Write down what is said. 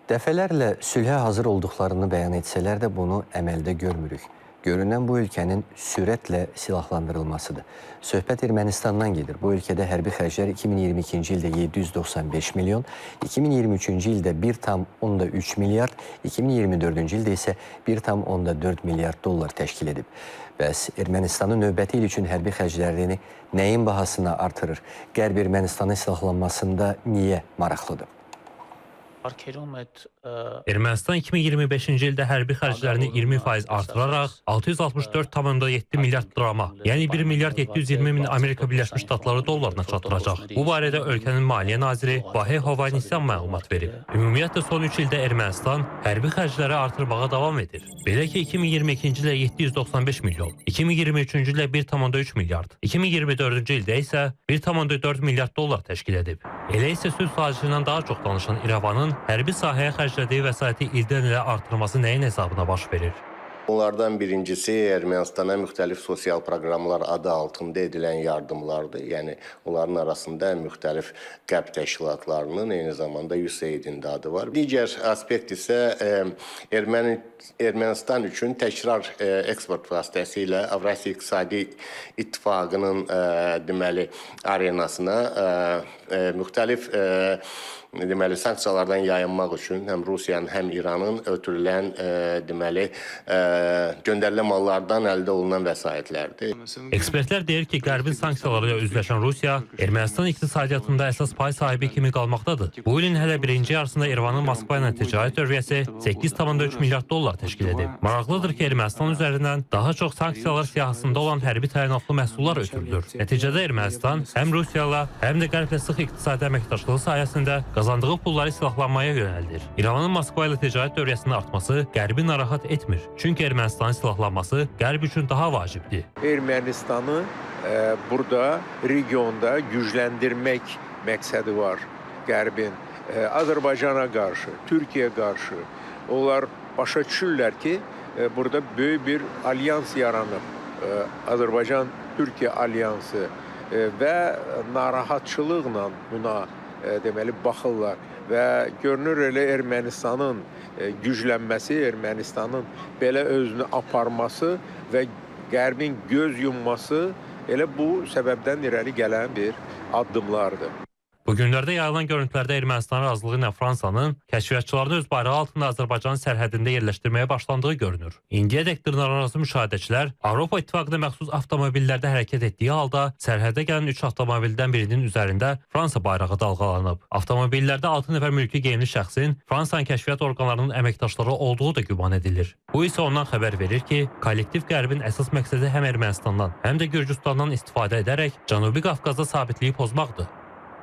Dəfələrlə sülhə hazır olduqlarını bəyan etsələr də bunu əməldə görmürük. Görünən bu ölkənin sürətlə silahlandırılmasıdır. Söhbət Ermənistandan gedir. Bu ölkədə hərbi xərclər 2022-ci ildə 795 milyon, 2023-cü ildə 1,3 milyard, 2024-cü ildə isə 1,4 milyard dollar təşkil edib. Bəs Ermənistanın növbəti il üçün hərbi xərclərini nəyin bahasına artırır? Qərb Ermənistanın silahlanmasında niyə maraqlıdır? Ermənistan 2025-ci ildə hərbi xərclərini 20% artıraraq 664,7 milyard drama, yəni 1 milyard 720 min Amerika Birləşmiş Ştatları dollarına çatdıracaq. Bu barədə ölkənin Maliyyə naziri Vahey Hovanesyan məlumat verib. Ümumiyyətlə son 3 ildə Ermənistan hərbi xərcləri artırmağa davam edir. Belə ki, 2022-ci ildə 795 milyon, 2023-cü ildə 1,3 milyard, 2024-cü ildə isə 1,4 milyard dollar təşkil edib. Elə isə sülh sazişindən daha çox danışan İrəvanın hərbi sahəyə xərclədiyi vəsaiti ildən ilə artırması nəyin hesabına baş verir? Onlardan birincisi Ermənistana müxtəlif sosial proqramlar adı altında edilən yardımlardır. Yəni, onların arasında müxtəlif qərb təşkilatlarının, eyni zamanda USAID-in də adı var. Digər aspekt isə Ermənistan üçün təkrar eksport vasitəsilə Avrasiya İqtisadi İttifaqının deməli, arenasına müxtəlif deməli, sanksiyalardan yayınmaq üçün həm Rusiyanın, həm İranın ötürülən deməli, göndərilən mallardan əldə olunan vəsaitlərdir. Ekspertlər deyir ki, Qərbin sanksiyalarıyla üzləşən Rusiya Ermənistan iqtisadiyyatında əsas pay sahibi kimi qalmaqdadır. Bu ilin hələ birinci yarısında İrəvanın Moskva ilə ticarət dövriyyəsi 8,3 milyard dollar təşkil edib. Maraqlıdır ki, Ermənistan üzərindən daha çox sanksiyalar siyahısında olan hərbi təyinatlı məhsullar ötürülür. Nəticədə Ermənistan həm Rusiyayla, həm də Qərblə sıx iqtisadi əməkdaşlığı sayəsində qazandığı pulları silahlanmaya yönəldir. İranın Moskva ilə ticarət dövriyyəsinin artması Qərbi narahat etmir. Çünki Ermənistanın silahlanması Qərb üçün daha vacibdir. Ermənistanı burada regionda gücləndirmək məqsədi var Qərbin. Azərbaycana qarşı, Türkiyəyə qarşı. Onlar başa düşürlər ki, burada böyük bir alyans yaranıb. Azərbaycan-Türkiyə alyansı və narahatçılıqla buna deməli baxırlar və görünür elə Ermənistanın güclənməsi, Ermənistanın belə özünü aparması və Qərbin göz yumması elə bu səbəbdən irəli gələn bir addımlardır. Bu günlərdə yayılan görüntülərdə Ermənistan razılığı ilə Fransanın kəşfiyyatçılarını öz bayrağı altında Azərbaycanın sərhədində yerləşdirməyə başlandığı görünür. İndiyədək dırnaqarası müşahidəçilər Avropa İttifaqına məxsus avtomobillərdə hərəkət etdiyi halda sərhədə gələn 3 avtomobildən birinin üzərində Fransa bayrağı dalğalanıb. Avtomobillərdə 6 nəfər mülki geyimli şəxsin Fransanın kəşfiyyat orqanlarının əməkdaşları olduğu da güman edilir. Bu isə ondan xəbər verir ki, kollektiv Qərbin əsas məqsədi həm Ermənistandan, həm də Gürcüstandan istifadə edərək Cənubi Qafqazda sabitliyi pozmaqdır.